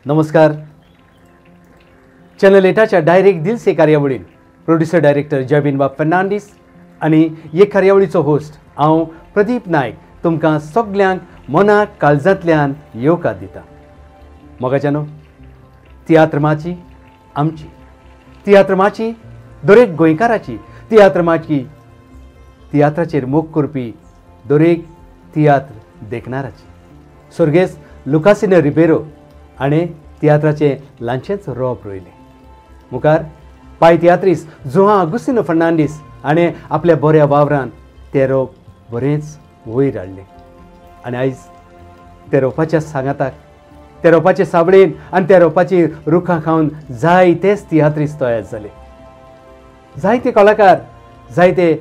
नमस्कार. Channel 8च्या direct दिल से कार्यावळीन producer director जयबिन बाब फर्नांडीस आनी हे कार्यावळीचो होस्ट हांव प्रदीप नायक तुमकां सगल्यांक मनाक काळजांतल्यान येवकार दिता. मोगाच्यानो, तियात्र माची आमची, तियात्र माची दरेक गोंयकाराची, तियात्र माची तियात्राचेर मोग करपी दरेक तियात्र देखणाराची. सर्गेस्त लुकासिनो रिबेरो हाणें तियात्राचें ल्हानशेंच रोप रोयलें. मुखार पाय तियात्रीस जुआं आगुस्तिनो फर्नांडीस हाणें आपल्या बऱ्या वावरान तें रोप बरेंच वयर हाडलें. आनी आयज त्या रोपाच्या सांगाताक, त्या रोपाचे साबळेन आनी त्या रोपाची रुखां खावन जायतेच तियात्रीस तयार जाले. जायते कलाकार, जायते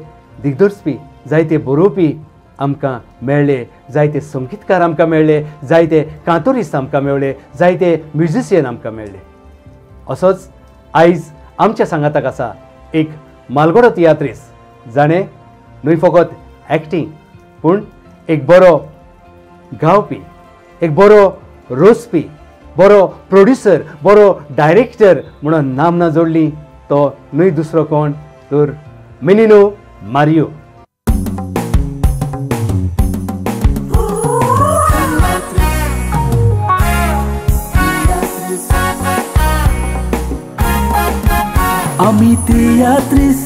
दिग्दर्शपी, जायते बरोवपी आमकां मेळ्ळे, जायते संगीतकार आमकां मेळ्ळे, जायते कांतोरिस्ट आमकां मेळ्ळे, जायते म्युझिशियन आमकां मेळ्ळे. असोच आयज आमच्या सांगाताक आसा एक मालगडो तियात्रीस जाणें न्हय फकत एक्टींग पूण एक बरो गावपी, एक बरो रोजपी, बरो प्रोड्युसर, बरो डायरेक्टर म्हणून नामना जोडली. तो न्हय दुसरो कोण तर Menino Mario. Ami teatris,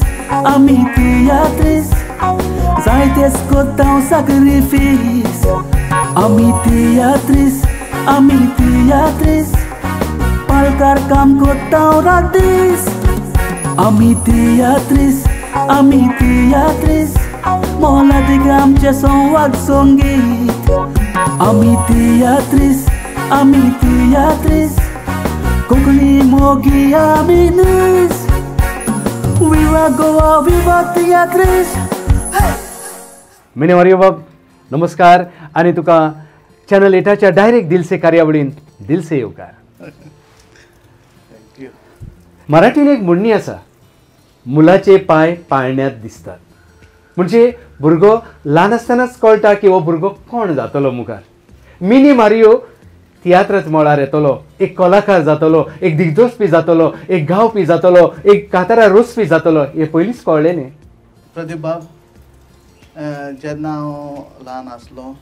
zaites kottão sacrifício. Ami teatris, palkar kam kottão radis. Ami teatris, mola de gamche som wag songit. Ami teatris, kokli mogi aminis. मिने मारियो बाब, नमस्कार. आणि तुका चॅनल 8च्या डायरेक्ट दिल से कार्यावळीन दिल से येवकार. मराठीन एक म्हणणी आसा, मुलाचे पाय पाळण्यात दिसतात. म्हणजे भुरगो ल्हान आसतनाच कळटा की हो भुरगो कोण जातलो मुखार. मिनी मारियो तियात्राच मळार येतलो, एक कलाकार जातलो, एक दिग्दर्शपी जातलो, एक गावपी जातलो, एक कांतारा रोजपी जातलो. हे पयलींच कळ्ळें न्ही प्रदीप बाब. जेन्ना हांव ल्हान आसलो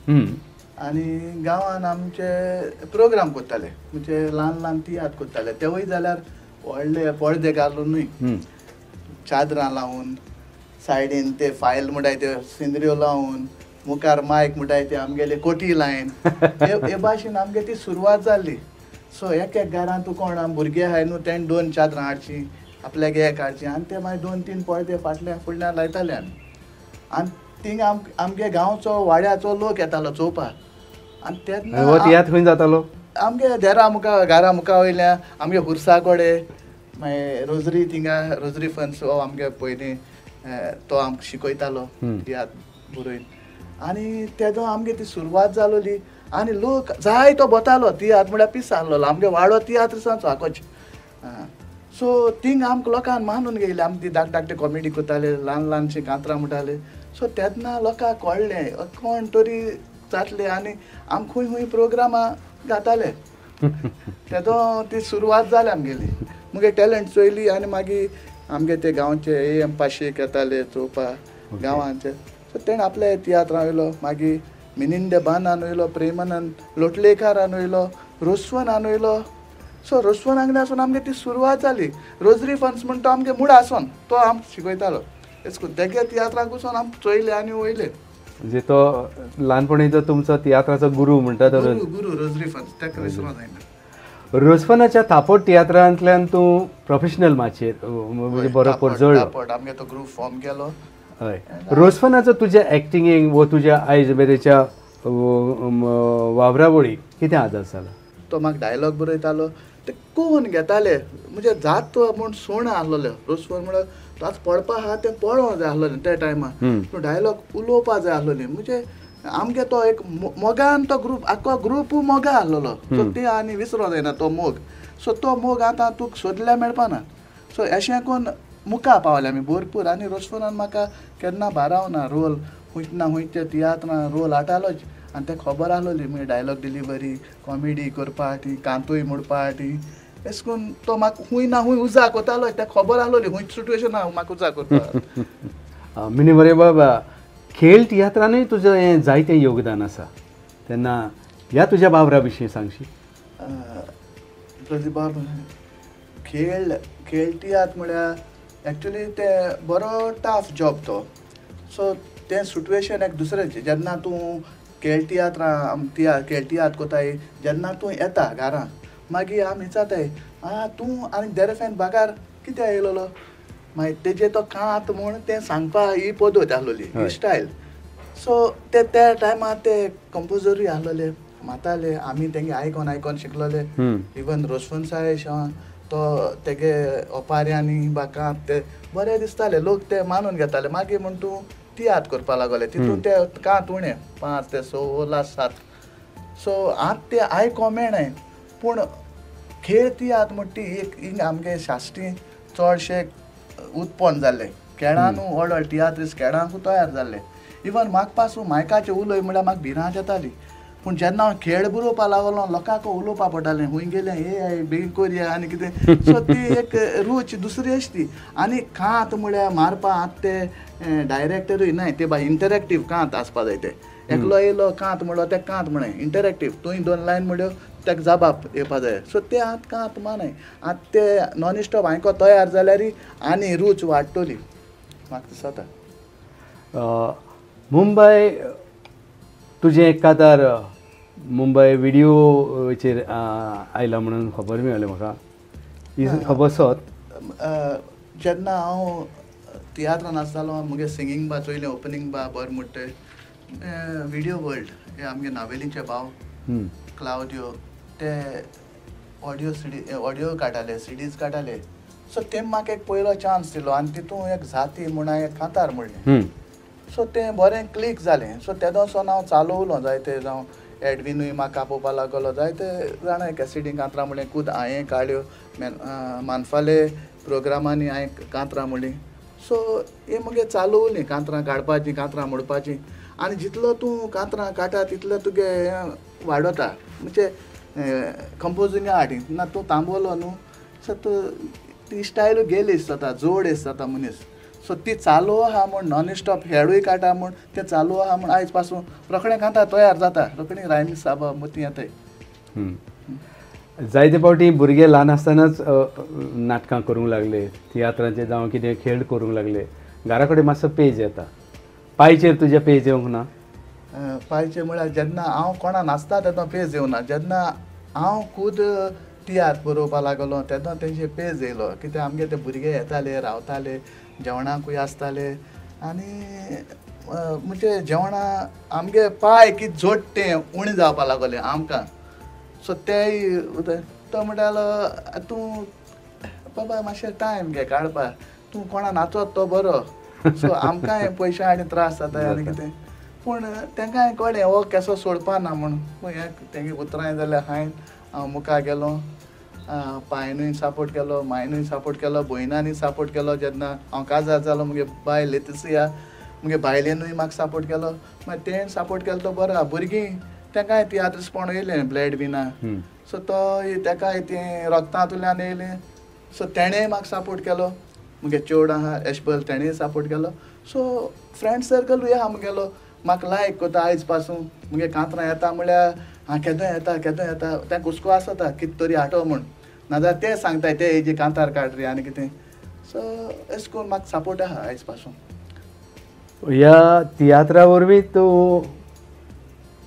आनी गांवान आमचे प्रोग्राम करताले, म्हणजे ल्हान ल्हान तियात्र करताले. तेवूय जाल्यार व्हडले पडदे घालूनूय, चादरां लावन, सायडीन ते फायल म्हणटाय ते सिनऱ्यो लावन, मुखार मायक म्हणटाय ते आमगेले कोटी लायन, हे भाशेन आमगे ती सुरवात जाल्ली. सो एक घरान तूं कोण भुरगे आहाय न्हू, तेणें 2 चादरां हाडची, आपल्याक एक हाडची आनी ते मागीर 2-3 पडदे फाटल्यान फुडल्यान लायताले. आनी थिंग आमगे गांवचो वाड्याचो लोक येतालो चोवपाक. आनी तेन्ना खंय जातालो आमगे देरा मुखार, घरा मुखार वयल्यान आमगे हुर्सा कोडे, मागीर रोजरी थिंगा रोजरी फन्स हो आमगे पयलीं तो आमकां शिकयतालो तियात्र बरोवन. आनी तेजो आमगे ती सुरवात जालोली. आनी लोक जाय तो बोतालो तियात्र म्हळ्यार पीस आहलो आमगे वाडो तियात्राचो आकोच. सो थिंग आमकां लोकांक मानून घेयले. आमी ती धाकटे कॉमेडी करताले, ल्हान ल्हानशी कांतरां म्हणटाले. सो तेन्ना लोकांक कळ्ळें कोण तरी जातले आनी आमी खंय खंय प्रोग्रामां घाताले. तेजो ती सुरवात जाली आमगेली. मुगे टॅलंट चोयली आनी मागीर आमगे ते गांवचे AM पाशेक येताले चोवपाक गांवांचे. सो तेणें आपल्या तियात्रां वयलो, मागीर मिनिंदे बानान वयलो, प्रेमानंद लोटलेकारान वयलो, रोसवनान वयलो. सो रोसवनांगल्यासून आमगे ती सुरवात जाली. रोजरी फन्स म्हणटा तो आमगे मुड आसोन तो आमकां शिकयतालो. तेगे तियात्राक वचून आमी चोयले आनी वयले. म्हणजे तो ल्हानपणीचो तुमचो तियात्राचो गुरू म्हणटा तो गुरू रोजरी फन्स, तेका विसरूंक जायना. रोजफनाच्या थापट तियात्रांतल्यान तूं प्रोफेशनल माचयेर म्हणजे बरो परजळ्ळो. आमगे तो ग्रूप फॉर्म केलो. हय. रोजफनाचो तुज्या एक्टिंगेक व तुज्या आयज मेरेच्या वावरावळी कितें आदार जाला? तो म्हाका डायलॉग बरयतालो, ते कोण घेताले, म्हणजे जात म्हूण सोण आहलोले. रोजफोन म्हळ्यार तो आतां पडपा आहा तें पळोवंक जाय आहलोलें त्या टायमार. तो डायलॉग उलोवपा जाय आहलोली. म्हणजे आमगे तो एक मोगान तो ग्रूप, आख्खो ग्रुपू मोगा आहलोलो. सो ते आनी विसरोंक जायना तो मोग. सो तो मोग आतां तुका सोदल्यार मेळपाना. सो अशें करून मुखार पावले आमी भरपूर. आनी रोजफोनान म्हाका केन्ना बारावना रोल, खूंय ना खूंय ते तियात्रां रोल हाडटालोच. आनी तें खबर आसलोली म्हणजे डायलॉग डिलिव्हरी कॉमेडी करपा ती कांतूय म्हणपा ती अशें करून तो म्हाका खूंय ना खूंय उजा कोतालो तें खबर आसलोली खूंय सिट्युएशन ना म्हाका उजा करपा मिनी बरे बाबा खेळ तियात्रानूय तुजें हें जायतें योगदान आसा तेन्ना ह्या तुज्या वावरा विशीं सांगशी प्रतिभा खेळ खेळ तियात्र म्हळ्यार एक्चुली ते बरो टफ जॉब तो सो तें सिट्युएशन एक दुसरेंचें जेन्ना तूं खेळ खेळ तियात्र कोताय जेन्ना तूं येता घरा मागीर आमी विचारताय तूं आनी देरेफेन बागार कित्याक येयलोलो मागीर तेजे तो कांत म्हूण तें सांगपा ही पद्दत आसलोली ही स्टायल सो ते त्या टायमार ते कंपोजरूय आसलोले माताले आमी तेंगे आयकोन शिकलोले इवन रोशवंत साय तो तेगे ओपाऱ्यांनी बा कांत ते बरें दिसताले लोक ते मानून घेताले मागीर म्हूण तूं तियात्र करपा लागले तितून ते कांत उणें 5 ते 6 7 सो आतां ते आयको मेळनाय पूण खेळ तियात्र म्हण ती एक आमगे शास्त्री चडशे उत्पन्न जाल्ले खेळांनू व्हड तियात्रीस खेळांकू तयार जाल्ले इवन म्हाका पासून मायकाचें उलय म्हळ्यार म्हाका भिरांत येताली पूण जेन्ना हांव खेळ बरोवपा लागलो लोकांक उलोवपा पडटालें खूंय गेलें हे बेगीन करया आनी कितें सो ती एक रूच दुसरी अशी ती आनी कांत म्हळ्यार मारपा आतां ते डायरेक्टरूय न्हय ते बा इंटरेक्टीव कांत आसपा जाय ते एकलो येयलो कांत म्हणलो ते कांत म्हणे इंटरेक्टीव तुवें 2 लायन म्हणल्यो ताका जबाब येवपा जाय सो ते आतां कांत मानाय आतां ते नॉन स्टॉप आयको तयार जाल्यार आनी रूच वाडटली म्हाका दिसता मुंबय तुजें कातार मुंबय व्हिडिओचेर आयला म्हणून खबर मेळ्ळी म्हाका ही खबर सोत जेन्ना हांव तियात्रान आसतालो मुगे सिंगींग बा चोयलें ओपनींग बा बरें म्हणटा व्हिडिओ वर्ल्ड हे आमगे नावेलींचे भाव क्लाउडियो ते ऑडियो काडटाले सीडीज काडटाले सो ते म्हाका एक पयलो चान्स दिलो आनी तितून एक जाती म्हूण हांवें एक कांतार म्हणलें सो तें बरें क्लिक जालें सो तेदोसोन हांव चालवलो जायते जावं एडविनूय म्हाका आपोवपा लागलो जायते जाणां कॅसिडींग कांतरां म्हणलें खूद हांवें काडल्यो मानफाले प्रोग्रामांनी हांवें कांतरां म्हणलीं सो हे मुगे चालवलीं कांतरां काडपाचीं कांतरां म्हणपाचीं आनी जितलो तूं कांतरां काडटा तितलें तुगे वाडोता म्हणजे कंपोजींग आर्ट ना तूं थांबवलो न्हू सो ती स्टायल गेलीच जाता जोड जाता मनीस सो ती चालू आहा म्हूण नॉन स्टॉप हेडूय काडटा म्हूण तें चालू आहा म्हूण आयज पासून रोखडें कांता तयार जाता रोखडीं रायमी साबा मोती येताय जायते फावटी भुरगे ल्हान आसतनाच नाटकां करूंक लागले तियात्रांचे जावं कितें खेळ करूंक लागले घरा कडेन मातसो पेज येता पांयचेर तुज्या पेज येवंक ना पांयचेर म्हळ्यार जेन्ना हांव कोणा नाचता तेन्ना पेज येवना जेन्ना हांव खूद तियात्र बरोवपा लागलो तेन्ना तेंचे पेज येयलो कित्याक आमगे ते भुरगे येताले रावताले जेवणाकूय आसताले आनी म्हणजे जेवणा आमगे पांय कितें जोडटे उणें जावपा लागले आमकां सो तेय तो म्हणटालो तूं बाबा मातशें टायम घे काडपा तूं कोणा नाचत तो बरो सो आमकांय पयशे आनी त्रास जाता आनी कितें पूण तेंकाय कळ्ळें हो केसो सोडपा ना म्हूण तेंगे उतराय जाल्यार हांव मुखार गेलो पायनूय सपोर्ट केलो मायनूय सपोर्ट केलो भयणांनी सपोर्ट केलो जेन्ना हांव काजार जालो मुगे बायल लेतिसिया मुगे बायलेनूय म्हाका सपोर्ट केलो मागीर तेणें सपोर्ट केलो तो बरो भुरगीं तेंकाय तियात्रस्पण येयलें ब्लड बिना सो तो तेकाय तें रोगतांतल्यान येयलें सो तेणेंय म्हाका सपोर्ट केलो मुगे चेडूं आहा एशबल तेणेंय सपोर्ट केलो सो फ्रेंड सर्कलूय आहा मुगेलो म्हाका लायक कोता आयज पासून मुगे कांतरां येता म्हळ्यार केदों येता तेंका हुस्को आसता कितें तरी हाडो म्हूण नाजाल्यार ते सांगताय ते हेजी कांतार काड रे आनी कितें सो अशें करून म्हाका सपोर्ट आहा आयज पासून ह्या तियात्रा वरवीं तूं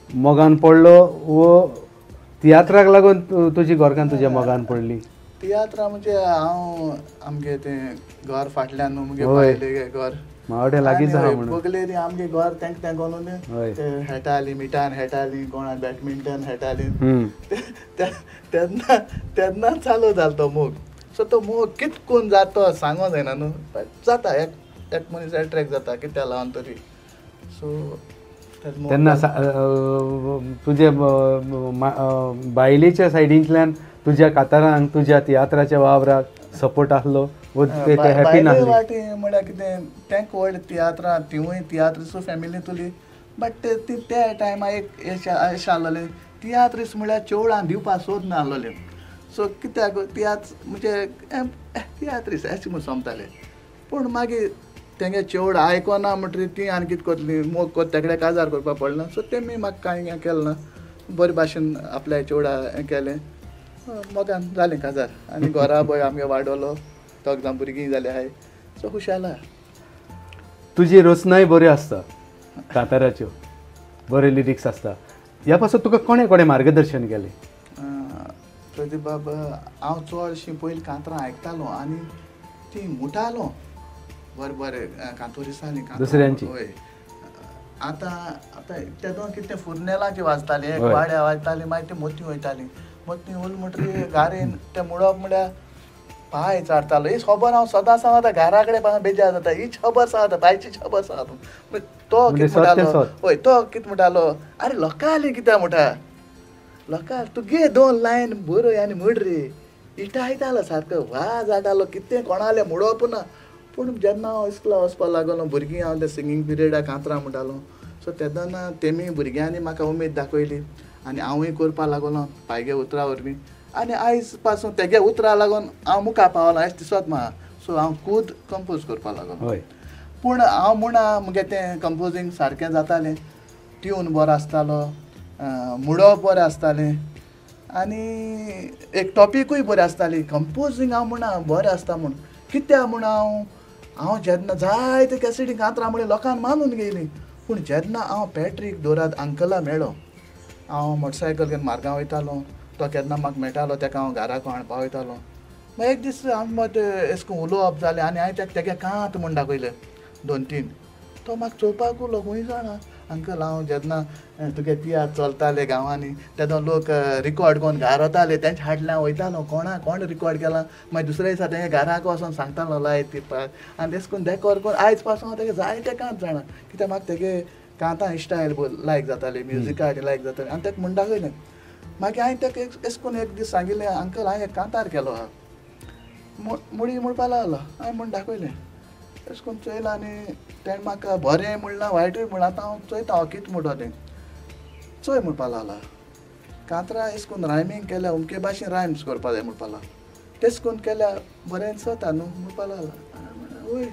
मोगान पडलो वो तियात्राक लागून तुजी गोरकान तुज्या मोगान पडली तियात्रा म्हणजे हांव आमगे तें घर फाटल्यान न्हू मुगे बायले घर मावडे लागींच आहा म्हणून बगलेरी आमगे घर तेंक तें गोनून हेटालीं मिठान हेटालीं कोणा बॅडमिंटन हेटालीं तेन्ना चालू जालो तो मोग सो तो मोग कितकून जातो सांगो जायना न्हू जाता एक मनीस एट्रॅक्ट जाता कित्या लागून तरी सो तेन्ना तुजे बायलेच्या सायडींतल्यान तुज्या कातारांक तुज्या तियात्राच्या वावराक सपोर्ट आसलो हॅपी नासली वाटी म्हळ्यार कितें तेंक व्हड तियात्रां तिवूय तियात्रसो फॅमिली तुली बट त्या टायमार एक अशें आहलोलें तियात्रीस म्हळ्यार चेवळां दिवपाक सोद नाहलोलें सो कित्याक तियात्र म्हणजे तियात्रीस अशें म्हूण सोमतालें पूण मागीर तेंगे चेवड आयकोना म्हणटरी ती आनी कितें करतलीं मोग तेकडे काजार करपाक पडना सो तेमी म्हाका कांय केलें ना बरे भाशेन आपल्या चेवडा हें केलें मोगान जालें काजार आनी घरा पळय आमगे वाडोलो दोग जाण भुरगीं जालीं आहाय सो खुशाल आहा. तुजी रचनाय बऱ्यो आसता कांताराच्यो बरे लिरिक्स आसता ह्या पासून तुका कोणें कोणें मार्गदर्शन केलें? प्रदीप बाब हांव चडशीं पयलीं कांतरां आयकतालो आनी ती मुटालो बरें बरें कांतोरी दिसालीं दुसऱ्यांची? हय आतां आतां तेदो कितें फुर्नेलांची वाजतालीं एक वाड्या वाजतालीं मागीर ती मोती वयतालीं मोती उल म्हणटरी गारेन तें मुडप म्हळ्यार पांय चाडटालो हीच खबर हांव सदां सांगता घरा कडेन पासून बेजार जाता हीच खबर सांगता पांयचीच खबर सांगता तो कितें म्हणटालो हय तो कितें म्हणटालो अरे लोकांली कित्याक म्हणटा लोकां तुगे 2 लायन बरोय आनी म्हड रे इटायतालो सारको वाज आटालो कितें कोणालें म्हणप ना पूण जेन्ना हांव इस्कुला वचपाक लागलो भुरगीं हांव ते सिंगींग पिरियडाक कांतरां म्हणटालो सो तेदोना तेमी भुरग्यांनी म्हाका उमेद दाखयली आनी हांवूय करपाक लागलो पायगे उतरां वरवीं आनी आयज पासून तेगे उतरां लागून हांव मुखार पावलां अशें दिसत म्हाका सो हांव खूद कंपोज करपाक लागलो. पूण हांव म्हणा मुगे तें कंपोजींग सारकें जातालें ट्यून बरो आसतालो मुडप बरें आसतालें आनी एक टॉपिकूय बरी आसताली कंपोजींग हांव म्हणा बरें आसता म्हूण कित्याक म्हूण हांव जेन्ना जायते कॅसेटी कांतरां म्हणून लोकांक मानून गेलीं पूण जेन्ना हांव पॅट्रीक दोराद अंकला मेळ्ळो हांव मोटरसायकल घेवन मार्गांव वयतालो तो केन्ना म्हाका मेळटालो तेका हांव घराको हाडपा वयतालो मागीर एक दीस आमी अशें करून उलोवप जालें आनी हांवें तेगे कांत म्हूण दाखयलें 2-3 तो म्हाका चोवपाक उरलो खूंय जाणा अंकल हांव जेन्ना तुगे तियात्र चलताले गांवांनी तेदो लोक रिकॉर्ड करून घरा वताले तेंच्या हाडल्यान वयतालो कोण रिकॉर्ड केला मागीर दुसऱ्या दिसा तेंगे घराक वचोन सांगतालो लायत पिवपाक आनी तेश करून देकोर करून आयज पासून हांव तेगे जायते कांत जाणा कित्याक म्हाका तेगे कांतां स्टायल लायक जाताली म्युजिका लायक जाताली आनी तेका म्हूण दाखयलें मागीर हांवें तेका अशें करून एक दीस सांगिल्लें अंकल हांवें एक कांतार केलो आहा मुडी म्हणपा लागलो हांवें म्हूण दाखयलें अशें करून चोयलां आनी तेणें म्हाका बरें म्हणलां वायटूय म्हणलां आतां हांव चोयता हांव कितें म्हणटो तें चोय म्हणपा लागला कांतरां अशें करून रायमींग केल्या अमके भाशेन रायम्स करपा जाय म्हणपा लागला तेश करून केल्या बरें चोता न्हू म्हणपा लागला वय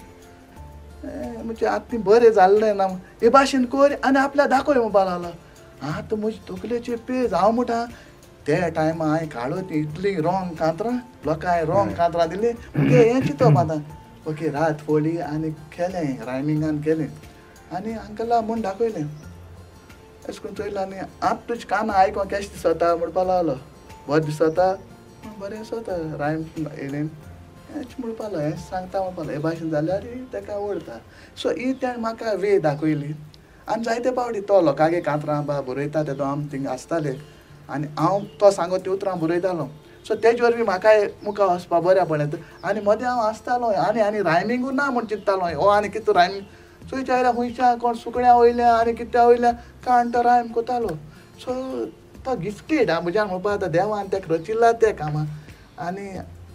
म्हणजे आतां ती बरें जाल्लें ना हे भाशेन कर आनी आपल्याक दाखय म्हणपा लागला आतां म्हजी तकलेची पेज हांव म्हणटा त्या टायमार हांवें काडून इतली रॉंग कांतरां लोकांक रॉंग कांतरां दिलीं म्हणजे हें चिंतप आतां ओके रात फोडली आनी केलें रायमिंगान केलें आनी अंकला म्हूण दाखयलें अशें करून चोयलें आनी आतां तुजें कानां आयकोंक केशें दिसता म्हणपा लागलो बरें दिसता बरें दिसता रायम येयलें म्हणपा लागलो हें सांगता म्हणपा लागलो हे भाशेन जाल्यार तेका आवडटा सो ही तेणें म्हाका वे दाखयली आनी जायते फावटी तो लोकांगे कांतरां बरयता तेदो आमी थिंग आसताले आनी हांव तो सांगो ती उतरां बरयतालो सो तेजे वरवीं म्हाकाय मुखार वचपा बऱ्या पडलें आनी मदें हांव आसतालो आनी रायमिंगूय ना म्हूण चिंततालो हो आनी कितें रायमींग चोयच्या आयल्या खुंयच्या कोण सुकण्या वयल्या आनी कित्या वयल्या कांटो रायम कोतालो सो तो गिफ्टेड म्हज्यान म्हणपा आतां देवान तेका रचिल्ला तें कामां आनी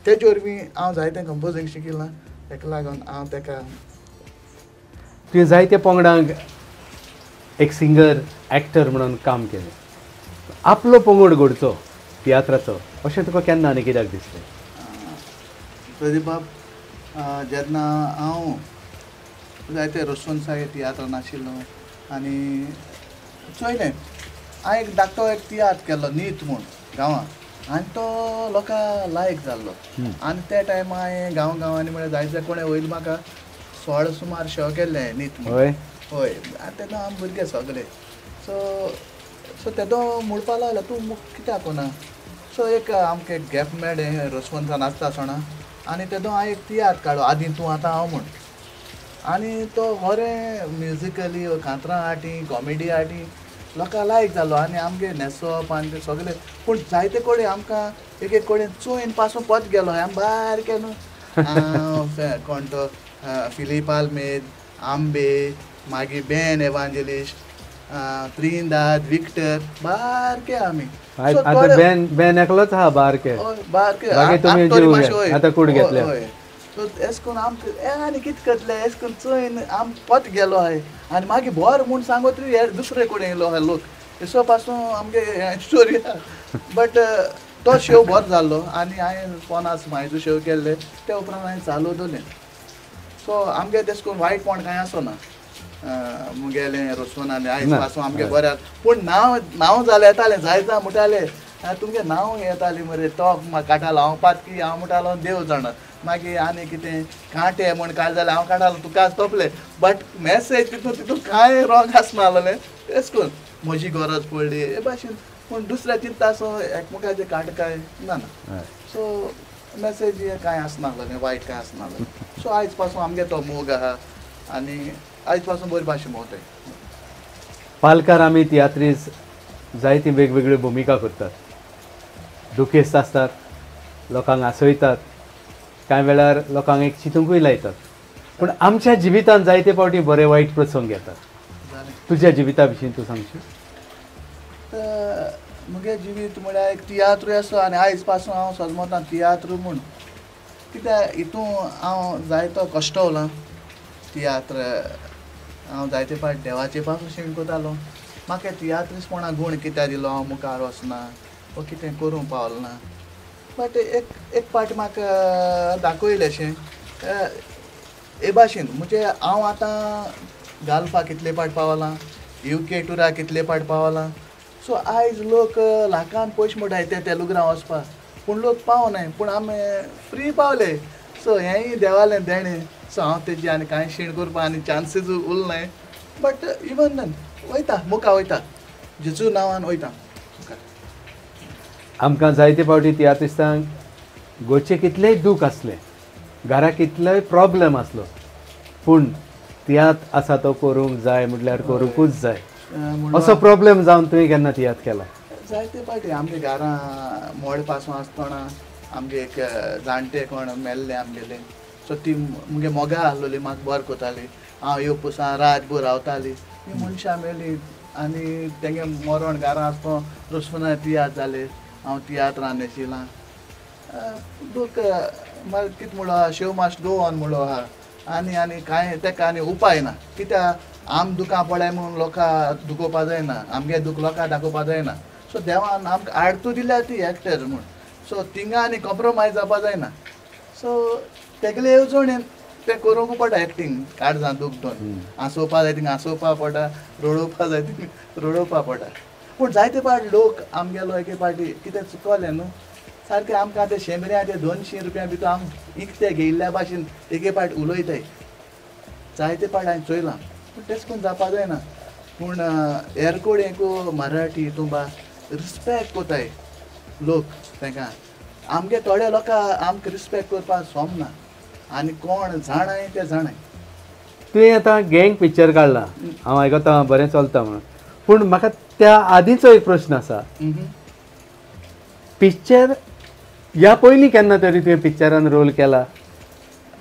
तेजे वरवीं हांव जायतें कंपोजींग शिकिल्लां तेका लागून हांव तेका तुवें जायत्या पंगडांक एक सिंगर एक्टर म्हणून काम केलें आपलो पंगड घडचो तियात्राचो अशें तुका केन्ना आनी कित्याक दिसलें? प्रदीप बाब जेन्ना हांव जायते रसवंतसाय तियात्र नाशिल्लो आनी चोयलें हांवें एक धाकटो एक तियात्र केल्लो नीत म्हूण गांवांत आनी तो लोकां लायक जाल्लो आनी त्या टायमार हांवें गांवांनी म्हळ्यार जायते कोणें वयले म्हाका 16 सुमार शो केल्ले नीत म्हूण हय आनी तेन्ना आमी भुरगे सगळे सो तेदो म्हणपा लागलो तूं कित्याक कोना सो एक आमकां एक गॅप मेळ्ळें रसवंतान नाचता आसतना आनी तेदो हांवें एक तियात्र काडलो आदी तूं आतां हांव म्हूण आनी तो बरें म्युजिकली कांतरां आटी कॉमेडी आटी लोकां लायक जालो आनी आमगे न्हेसप आनी ते सगळे पूण जायते कडेन आमकां एक कडेन चोयन पासून पत गेलो आमी बारके न्हू कोण तो फिलीप आल्मेद आंबे मागीर बेन एवांजेलिस्ट त्रिंदाद विक्टर बारके आमी बेन एकलोच आहा बारके बारके आतां कूड घेतले सो एश करून आमकां आनी कितें करतले एश करून चोयन आम पत गेलो आहाय आनी मागीर बोर म्हूण सांगोत दुसरे कडेन येयलो आहाय लोक एसो पासून आमगे स्टोरी आहा बट तो शेव बरो जाल्लो आनी हांवें फोनास म्हाजो शेव केल्ले ते उपरांत हांवें चालू दवरलें सो आमगे तेश करून वायट कोण कांय आसना मुगेलें रोसोन आनी आयज पासून आमगे बऱ्याक पूण नांव जालें येतालें जायता म्हणटाले तुमगे नांव येतालीं मरे तो काडटालो हांव पातकी हांव म्हणटालो देव जाणा मागीर आनी कितें कांटे म्हण काड जाल्यार हांव काडटालो तुका तोपलें बट मॅसेज तितून कांय रॉंग आसनासलें तेश करून म्हजी गरज पडली हे भाशेन पूण दुसऱ्या चिंता सो एकमेकाचें काडकाय ना सो मॅसेज कांय आसनासलें वायट कांय आसनासलें सो आयज पासून आमगे तो मोग आहा आनी आयज पासून बरी भाशेन भोंवताय पालकार आमी तियात्रीस जायती वेगवेगळ्यो भुमिका करतात दुखेस्त आसतात लोकांक हांसयतात कांय वेळार लोकांक एक चिंतूंकूय लायतात पूण आमच्या जिवितांत जायते फावटी बरे वायट प्रसंग येतात तुज्या जिविता विशीं तूं सांगशीं मुगे जिवीत म्हळ्यार एक तियात्रूय आसा आनी आयज पासून हांव सजमतां तियात्र म्हूण कित्याक हितून हांव जायतो कश्टवलां तियात्र हांव जायते फावट देवाचे पासून शिकतालो म्हाका तियात्रीसपणा गूण कित्याक दिलो हांव मुखार वचना वा कितें करूंक पावलो ना बट एक पाटी म्हाका दाखयलेशें हे भाशेन म्हणजे हांव आतां गाल्फा कितले पाट पावलां UK टुराक कितले पाट पावलां सो आयज लोक लाखान पयशे मोडाय ते तेलुगुरां वचपाक पूण लोक पावनाय पूण आमी फ्री पावले सो हेंय देवालें देणें सो हांव तेजी आनी कांय शीण करपा आनी चान्सीस उरनाय बट इवन वयता मुखार वयता जेजू नांवान वयता आमकां जायते फावटी तियात्रिस्तांक गोंयचें कितलेंय दूख आसलें घरा कितलोय प्रॉब्लेम आसलो पूण तियात्र आसा तो करूंक जाय म्हटल्यार करूंकूच जाय असो प्रॉब्लेम जावन तुवें केन्ना तियात्र केला जायते फावटी आमगे घरां मोड पासून आसतना आमगे एक जाणटे कोण मेल्ले आमगेले सो ती मुगे मोगा आहलोली म्हाका बरें कोताली हांव येवपासां रातभर रावताली ही मनशां मेली आनी तेंगे मरण घरां आसतना रोसपना तियात्र जाले हांव तियात्रान न्हेशिलां लोक म्हाका कितें म्हणलो आहा शेव मास्ट गो ऑन म्हणलो आहा आनी कांय तेका आनी उपाय ना कित्याक आम दुखां पडले म्हणून लोकां दुखोवपा जायना आमगे दूख लोकांक दाखोवपा जायना सो देवान आमकां आडतू दिल्या ती एक्टर म्हूण सो थिंगा आनी कॉम्प्रोमायज जावपा जायना सो तेगले येवजणेन तें करूंक पडटा एक्टींग काळजां दूख दोन हांसोवपा जाय थिंगा हांसोवपा पडटा रडोवपा जाय थिंगा रडोवपा पडटा पूण जायते फावट लोक आमगेलो एके फावटी कितें चुकलें न्हू सारकें आमकां ते 100 ते 200 रुपया भितर आम इकते घेयल्ल्या भाशेन एके फावट उलयताय जायते फावट हांवें चोयलां पूण तेश करून जावपा जायना पूण एरकोडेंकू मराठी हितूंबा रिस्पेक्ट कोताय लोक तांकां आमगे थोड्या लोकांक आमकां रिस्पेक्ट करपाक सोमना आनी कोण जाणाय ते जाणाय तुवें आतां गँग पिक्चर काडला हांव आयकतां बरें चलता म्हणून पूण म्हाका त्या आदींचो एक प्रश्न आसा पिक्चर ह्या पयलीं केन्ना तरी तुवें पिक्चरान रोल केला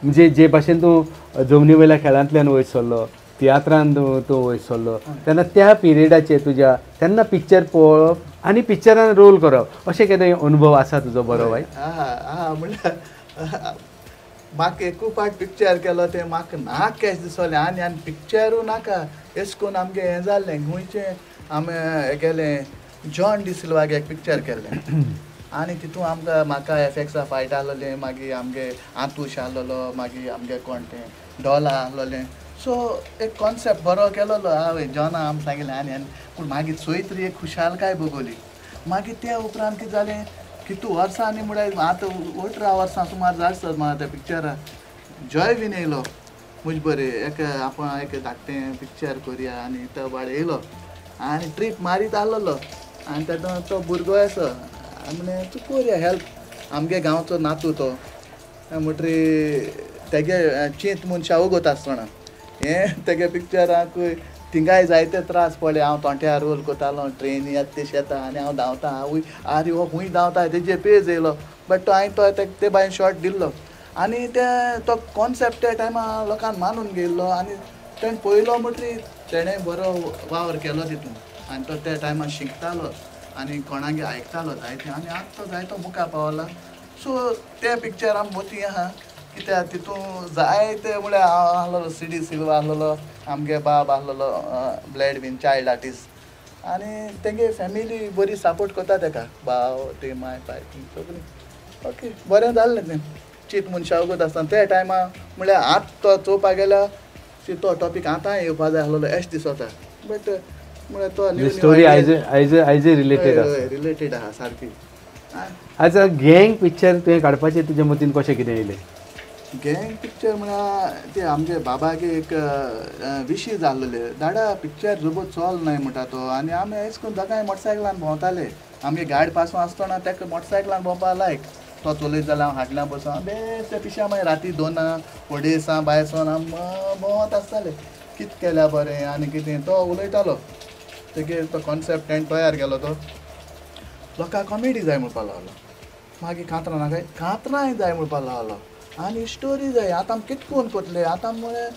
म्हणजे जे भाशेन तूं जमनी वयल्या खेळांतल्यान वयसरलो तियात्रान तूं वयसरलो तेन्ना त्या पिरियडाचेर तुज्या तेन्ना पिक्चर पळोवप आनी पिक्चरान रोल करप अशें केन्ना अनुभव आसा तुजो बरो वायट म्हणल्यार म्हाका एकू पाट पिक्चर केलो तें म्हाका नाक केश दिसोलें आनी पिक्चरू नाका एश कोन्न आमगे हें जाल्लें गोंयचें आमी गेलें जॉन डी सिल्वागे एक पिक्चर केल्लें आनी तितून आमकां म्हाका एफएक्सा फायट आहलोलें मागीर आमगे आतूश आहलोलो मागीर आमगे कोण तें डॉला आहलोलें सो एक कॉन्सेप्ट बरो केलोलो हांवें जॉना आम सांगिल्लें आनी पूण मागीर चोयत्री एक खुशालकाय भोगोली मागीर त्या उपरांत कितें जालें कितू वर्सां आनी म्हळ्यार आतां 18 वर्सां सुमार जायसर म्हाका त्या पिक्चराक जॉय बीन येयलो मुज बरें एक आपण एक धाकटें पिक्चर कोरया आनी तो बाड येयलो आनी ट्रीप मारीत आहलोलो आनी तेदो तो भुरगो असो आमी तूं कोरया हेल्प आमगे गांवचो नातू तो म्हणटरी तेगे चिंत म्हूण शाहू गोत आसतना हें तेगे पिक्चराकूय थिंगाय जायते त्रास पडले हांव तोंट्या रोल कोतालो ट्रेन येता तेश येता आनी हांव धांवता हांवूय आरे हो खूंय धांवता तेजे पेज येयलो बट तो हांवें तो ते बायन शॉट दिल्लो आनी तो कॉन्सेप्ट त्या टायमार लोकांक मानून गेल्लो आनी तेणें पयलो म्हणटरी तेणें बरो वावर केलो तितून आनी तो त्या टायमार शिकतालो आनी कोणागे आयकतालो जायते आनी आतां तो जायतो मुखार पावला सो त्या पिक्चरान मोती आहा कित्याक तितून जायते म्हळ्यार हांव आहलोलो सिडी सिल्वा आहलोलो आमगे बाब आहलोलो ब्लॅड बीन चायल्ड आर्टिस्ट आनी तेंगे फॅमिली बरी सपोर्ट करता तेका भाव ते माय पाय सगळीं ओके बरें जाल्लें तें चीत म्हूण शावगत आसतना त्या टायमा म्हळ्यार आतां तो चोवपाक गेल्यार तो टॉपीक आतां येवपा जाय आहलोलो एश दिसोता बट म्हळ्यार तो स्टोरी आयज रिलेटेड रिलेटेड आहा सारकी आज गँग पिक्चर तुवें काडपाचें तुज्या मतीन कशें कितें येयलें गँग पिक्चर म्हळ्यार ते आमगे बाबागे एक विशीं जाल्लेले दाडा पिक्चर जोबो चोल न्हय म्हणटा तो आनी आमी अशें करून दोगांय मोटरसायकलान भोंवताले आमगे गाडी पासून आसतना तेका मोटरसायकलान भोंवपा लायक तो चलयत जाल्यार हांव फाटल्यान बसून बेश्टे पिशा मागीर राती 2 अडेसां भायर सोन भोंवत आसताले कितें केल्या बरें आनी कितें तो उलयतालो तेगे तो कॉन्सेप्ट टेंट तयार केलो तो लोकांक कॉमेडी जाय म्हणपा लागलो मागीर कांतरां नाकाय कांतरांय जाय म्हणपा लागलो आनी स्टोरी जाय आतां कितें कोन्न कोतले आतां म्हळ्यार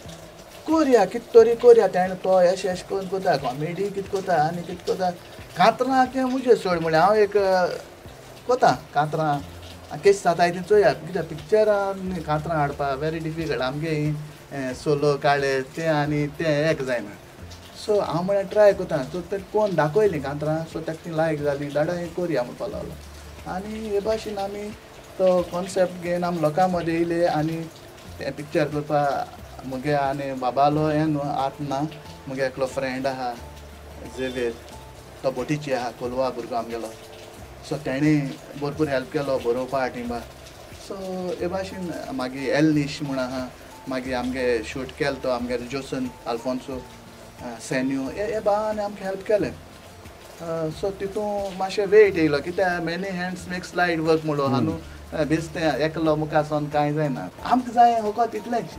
कोरया कितें तरी कोरया तेणें तो एश करून कोता कॉमेडी कितें कोता आनी कितें कोता कांतरां तें मुजे सोड म्हळ्यार हांव एक कोता कांतरां केस जाताय ती चोया कित्याक पिक्चरान कांतरां हाडपा वेरी डिफिकल्ट आमगे सोलो काळे तें आनी तें एक जायना सो हांव म्हळ्यार ट्राय कोता सो ते कोण दाखयलीं कांतरां सो ताका ती लायक जाली दाडा हें कोरया म्हणपा लागलो आनी हे भाशेन आमी तो कॉन्सेप्ट घेवन आमी लोकां मदें येयले आनी तें पिक्चर करपा मुगे आनी बाबालो हें न्हू आतां ना मुगे एकलो फ्रेंड आहा झेवियर तो बोटीची आहा कोलवा भुरगो आमगेलो सो तेणें भरपूर हेल्प केलो बरोवपा हाटिंबा सो हे भाशेन मागीर एल निश म्हूण आहा मागीर आमगे शूट केलो तो आमगे जोसन आल्फोन्सो सेन्यू हे भावान आमकां हेल्प केलें सो तितून मातशें वेट येयलो कित्याक many hands makes light work म्हणून आहा न्हू बेश्टें एकलो मुखार कांय जायना आमकां जाय फकत इतलेंच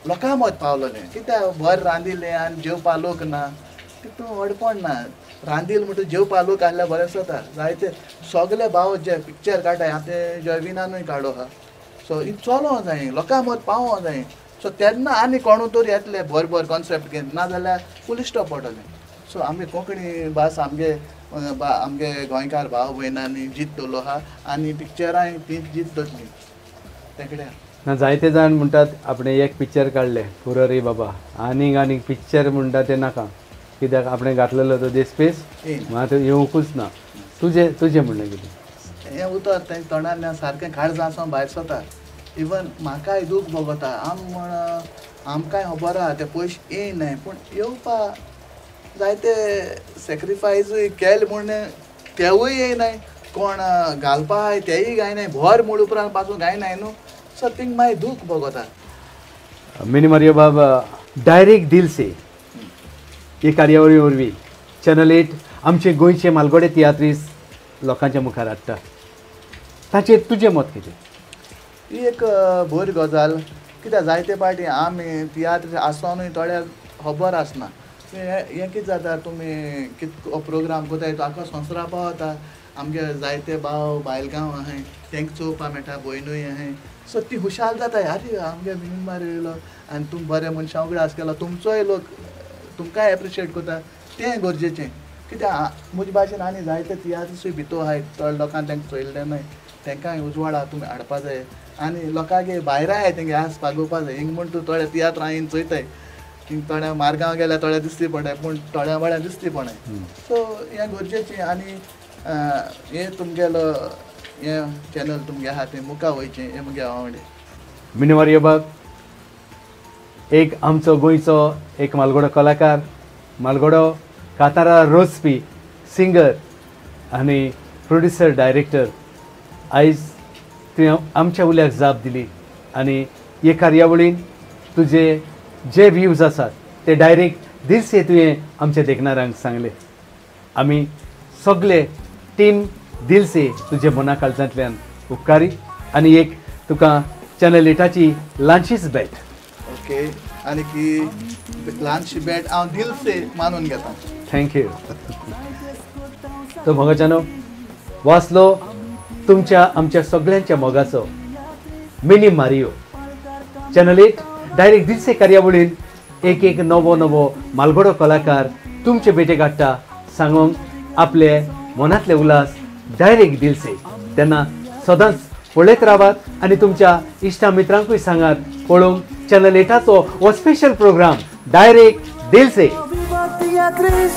लोकां मत पावलोलें कित्याक बरें रांदिल्लें आनी जेवपा लोक ना तितून अडपण ना रांदिल्लें म्हणटा जेवपा लोक आहल्यार बरें जाता जायते सगळे भाव जे पिक्चर काडटाय आतां जयविनानूय काडो आहा सो ही चलो जाय लोकां मत पावो जाय सो तेन्ना आनी कोणू तरी येतले बरोबर कॉन्सेप्ट घेवन नाजाल्यार फूल स्टॉप पडटलें सो आमी कोंकणी भास आमगे गोंयकार भाव भयणांनी जीत दवरलो आहा आनी पिक्चरांय ती जीत दवरली तेकडे ना जायते जाण म्हणटात आपणें एक पिक्चर काडलें पुरो रे बाबा आनीक पिक्चर म्हणटा तें नाका कित्याक आपणें घातलेलो तो देस्पेस मात येवंकूच ना तुजें म्हणणें कितें हें उतर तें तोंडांतल्यान सारकें खाड जावन भायर सरता इवन म्हाकाय दूख भोगता आमकांय खबर आहा ते पयशे येयनाय पूण येवपा जायते सॅक्रिफायसूय केले म्हूण तेवूय येयनाय कोण घालपा आहाय तेय गायनाय भर मूड उपरांत पासून गायनाय न्हू सो थिंग मागीर दूख भोगता मिनी मारियो बाब डायरेक्ट दिल से ही कार्यावळी वरवीं चॅनल 8 आमचे गोंयचे मालगोडे तियात्रीस लोकांच्या मुखार हाडटा ताचेर तुजें मत कितें ही एक बरी गजाल कित्याक जायते पाटी आमी तियात्र आसोनूय थोड्याक खबर आसना हें कितें जाता तुमी कितें प्रोग्राम कोताय तो आख्खो संवसारा पावता आमगे जायते भाव बायलगांव आहाय तेंकां चोवपा मेळटा भयणूय आहाय सो ती हुशाल जाता अरे आमगे मिनीन मार येयलो आनी तुमी बरे मनशा वांगडा आस केलो तुमचोय लोक तुमकांय एप्रिशिएट करता तें गरजेचें कित्याक म्हजे भाशेन आनी जायते तियात्रसूय भितर आहाय चड लोकांक तेंकां चोयल्लें न्हय तेंकांय उजवाडा तुमी हाडपा जाय आनी लोकांगे भायराय आहाय तेंगे आस पागोवपा जाय हिंग म्हण तूं थोडे तियात्र हांवें चोयताय हिंग थोड्या मारगांव गेल्यार थोड्या दिसती पडटाय पूण थोड्या वेळार दिसती पडनाय सो हें गरजेचें आनी हें तुमगेलो हें चॅनल तुमगे आहा तें मुखार वयचें हें म्हगे आवडे मिनी मारियो बाब एक आमचो गोंयचो एक मालगोडो कलाकार मालगोडो कातारा रोजपी सिंगर आनी प्रोड्युसर डायरेक्टर आयज तुवें आमच्या उल्याक जाप दिली आनी हे कार्यावळीन तुजे जे व्ह्यूज आसात ते डायरेक्ट दिल से तुवें आमच्या देखणाऱ्यांक सांगले आमी सगळे टीम दिल से तुजे मना काळजांतल्यान उपकारी आनी एक तुका चॅनल 8ची ल्हानशीच भेट ओके आनी की ल्हानशी भेट हांव दिल से मानून घेता थँक्यू तो भोगाच्यानो वाचलो तुमच्या आमच्या सगळ्यांच्या मोगाचो मिनी मारियो चॅनल 8 डायरेक्ट दिल से कार्यावळीन एक नवो मालगोडो कलाकार तुमचे भेटेक हाडटा सांगूंक आपले मनांतले उलास डायरेक्ट दिल से तेन्ना सदांच पळयत रावात आनी तुमच्या इश्टा मित्रांकूय सांगात पळोवंक चॅनल 8चो हो स्पेशल प्रोग्राम डायरेक्ट दिल से. Viva Beatriz,